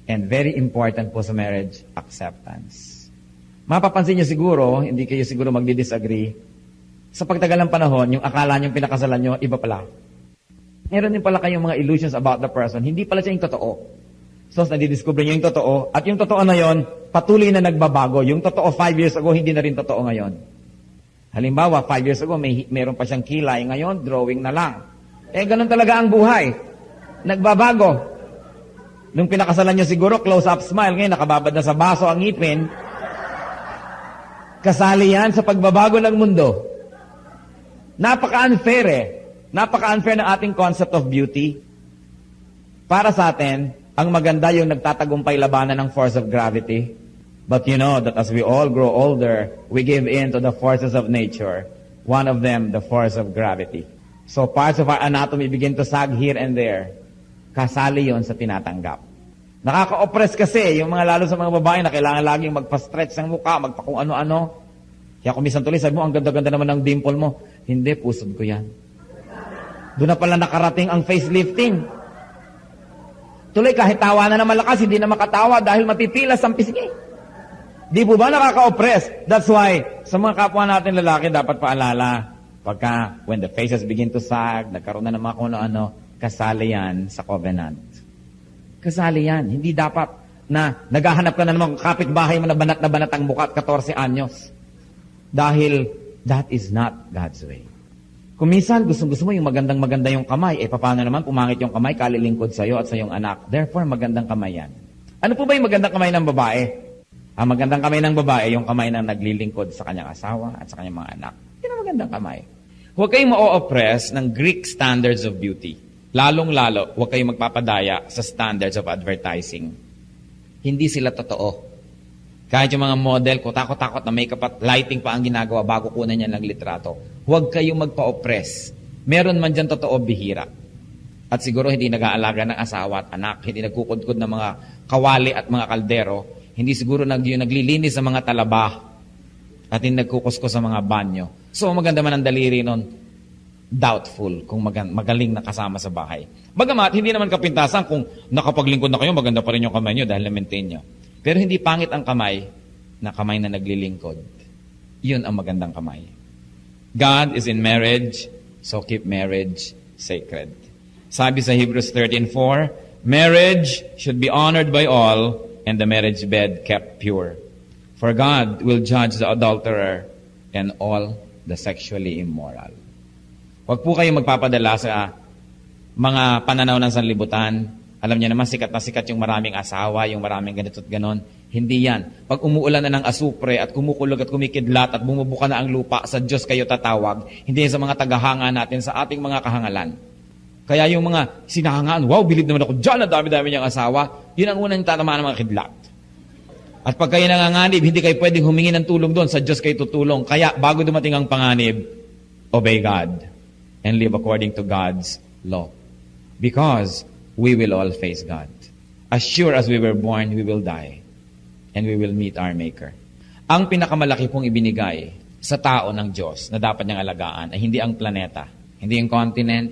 And very important po sa marriage, acceptance. Mapapansin niyo siguro, hindi kayo siguro magdi-disagree, sa pagtagal ng panahon, yung akala niyong pinakasalan niyo, iba pala. Meron din pala kayong mga illusions about the person, hindi pala siya yung totoo. So, nadidiscover niyo yung totoo, at yung totoo na yon, patuloy na nagbabago. Yung totoo 5 years ago, hindi na rin totoo ngayon. Halimbawa, 5 years ago, meron pa siyang kilay, ngayon, drawing na lang. Ganun talaga ang buhay. Nagbabago. Nung pinakasalan niyo siguro, close-up smile. Ngayon, nakababad na sa baso ang ngipin. Kasali yan sa pagbabago ng mundo. Napaka-unfair eh. Napaka-unfair ng ating concept of beauty. Para sa atin, ang maganda yung nagtatagumpay labanan ng force of gravity. But you know that as we all grow older, we give in to the forces of nature. One of them, the force of gravity. So parts of our anatomy begin to sag here and there. Kasali yon sa tinatanggap. Nakaka-oppress kasi, yung mga lalo sa mga babae na kailangan laging magpa-stretch ng mukha, magpa-kung ano-ano. Kaya kung minsan tuloy, sabi mo, ang ganda-ganda naman ng dimple mo. Hindi, pusod ko yan. Doon na pala nakarating ang facelifting. Tuloy, kahit tawa na malakas, hindi na makatawa dahil matipilas ang pisngi. Di po ba nakaka-oppress? That's why, sa mga kapwa natin lalaki, dapat paalala. Pagka, when the faces begin to sag, nagkaroon na ng mga kung ano-ano, kasali yan sa covenant. Kasali yan. Hindi dapat na naghahanap ka na naman kapitbahay mo na banat ang mukha at 14 anyos. Dahil that is not God's way. Kung minsan gusto mo yung magandang-maganda yung kamay, paano naman pumangit yung kamay, kalilingkod sa'yo at sa iyong anak. Therefore, magandang kamay yan. Ano po ba yung magandang kamay ng babae? Ang magandang kamay ng babae, yung kamay na naglilingkod sa kanyang asawa at sa kanyang mga anak. Yan ang magandang kamay. Huwag kayong ma-oppress ng Greek standards of beauty. Lalong-lalo, huwag kayong magpapadaya sa standards of advertising. Hindi sila totoo. Kahit yung mga model, takot-takot na makeup at lighting pa ang ginagawa bago kunan niya ng litrato. Huwag kayong magpa-oppress. Meron man dyan totoo, bihira. At siguro hindi nag-aalaga ng asawa at anak, hindi nagkukudkod ng mga kawali at mga kaldero, hindi siguro yung naglilinis sa mga talaba at hindi nagkukusko sa mga banyo. So maganda man ang daliri nun, doubtful kung magaling na kasama sa bahay. Bagamat, hindi naman kapintasan kung nakapaglingkod na kayo, maganda pa rin yung kamay nyo dahil na-maintain nyo. Pero hindi pangit ang kamay na naglilingkod. Yun ang magandang kamay. God is in marriage, so keep marriage sacred. Sabi sa Hebrews 13:4, marriage should be honored by all and the marriage bed kept pure. For God will judge the adulterer and all the sexually immoral. Huwag po kayong magpapadala sa mga pananaw ng sanlibutan. Alam niyo naman, sikat na sikat yung maraming asawa, yung maraming ganito at ganon. Hindi yan. Pag umuulan na ng asupre at kumukulog at kumikidlat at bumubuka na ang lupa, sa Diyos kayo tatawag. Hindi yan sa mga tagahanga natin, sa ating mga kahangalan. Kaya yung mga sinahangaan, wow, bilib naman ako dyan, ang dami-dami niyang asawa, yun ang unang tatamaan ng mga kidlat. At pag kayo nanganganib, hindi kayo pwedeng humingi ng tulong doon, sa Diyos kayo tutulong. Kaya bago dumating ang panganib, obey God and live according to God's law. Because we will all face God. As sure as we were born, we will die. And we will meet our Maker. Ang pinakamalaki pong ibinigay sa tao ng Diyos na dapat niyang alagaan ay hindi ang planeta, hindi ang continent,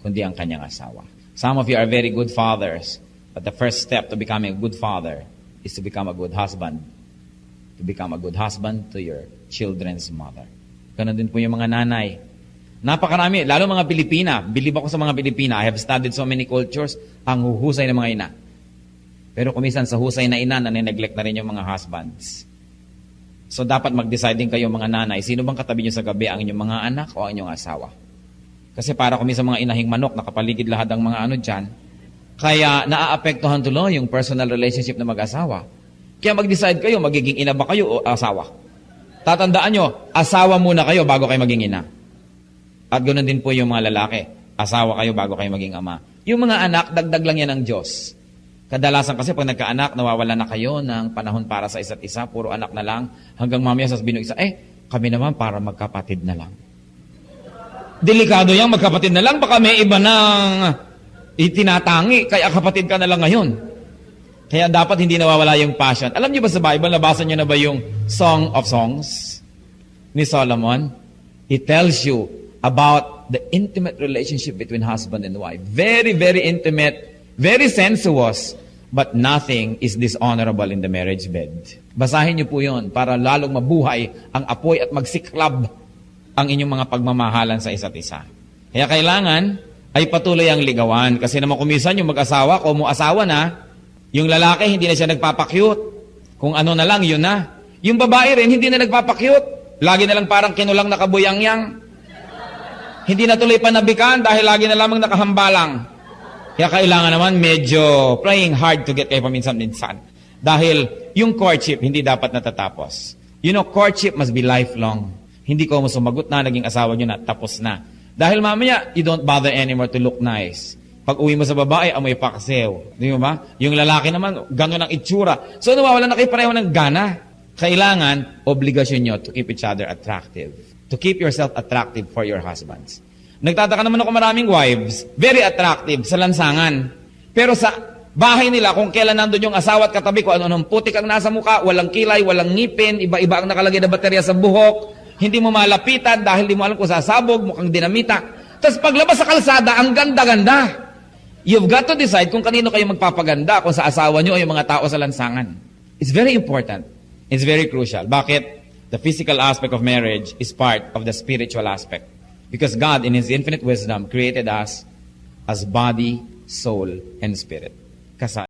kundi ang kanyang asawa. Some of you are very good fathers, but the first step to becoming a good father is to become a good husband. To become a good husband to your children's mother. Ganon din po yung mga nanay. Napakarami, lalo mga Pilipina. Bilib ako sa mga Pilipina. I have studied so many cultures. Ang huhusay ng mga ina. Pero kumisan sa husay na ina, nanineglect na rin yung mga husbands. So dapat mag-decide din kayo mga nanay, sino bang katabi nyo sa gabi, ang inyong mga anak o ang inyong asawa? Kasi para kumisan mga inahing manok, nakapaligid lahat ang mga ano dyan. Kaya naaapektuhan tuloy yung personal relationship ng mag-asawa. Kaya mag-decide kayo, magiging ina ba kayo o asawa? Tatandaan nyo, asawa muna kayo bago kayo maging ina. At ganoon din po yung mga lalaki. Asawa kayo bago kayo maging ama. Yung mga anak, dagdag lang yan ng Diyos. Kadalasan kasi pag nagkaanak, nawawala na kayo ng panahon para sa isa't isa. Puro anak na lang. Hanggang mamaya sasabihin ng isa, kami naman para magkapatid na lang. Delikado yan, magkapatid na lang. Baka may iba nang itinatangi. Kaya kapatid ka na lang ngayon. Kaya dapat hindi nawawala yung passion. Alam niyo ba sa Bible, nabasa niyo na ba yung Song of Songs ni Solomon? It tells you about the intimate relationship between husband and wife. Very, very intimate, very sensuous. But nothing is dishonorable in the marriage bed. Basahin niyo po yun para lalong mabuhay ang apoy at magsiklab ang inyong mga pagmamahalan sa isa't isa. Kaya kailangan ay patuloy ang ligawan. Kasi naman kumisan yung mag-asawa, kung mo asawa na, yung lalaki hindi na siya nagpapakyut. Kung ano na lang, yun na. Yung babae rin, hindi na nagpapakyut. Lagi na lang parang kinulang nakabuyangyang. Hindi na tuloy panabikan dahil lagi na lamang nakahambalang. Kaya kailangan naman medyo praying hard to get kayo paminsan-minsan. Dahil yung courtship hindi dapat natatapos. You know, courtship must be lifelong. Hindi ko mo sumagot na, naging asawa nyo na, tapos na. Dahil mamaya, you don't bother anymore to look nice. Pag uwi mo sa babae, amoy paksew. Di ba? Yung lalaki naman, gano'n ang itsura. So nawawala na kayo pareho ng gana. Kailangan, obligasyon nyo to keep each other attractive. To keep yourself attractive for your husbands. Nagtataka naman ako maraming wives, very attractive sa lansangan. Pero sa bahay nila, kung kailan nandun yung asawa at katabi ko, ano-anong putik ang nasa mukha, walang kilay, walang ngipin, iba-iba ang nakalagay na baterya sa buhok, hindi mo malapitan dahil di mo alam kung sasabog, mukhang dinamita. Tapos paglabas sa kalsada, ang ganda-ganda. You've got to decide kung kanino kayo magpapaganda, kung sa asawa nyo o yung mga tao sa lansangan. It's very important. It's very crucial. Bakit? The physical aspect of marriage is part of the spiritual aspect. Because God, in His infinite wisdom, created us as body, soul, and spirit. Kasal.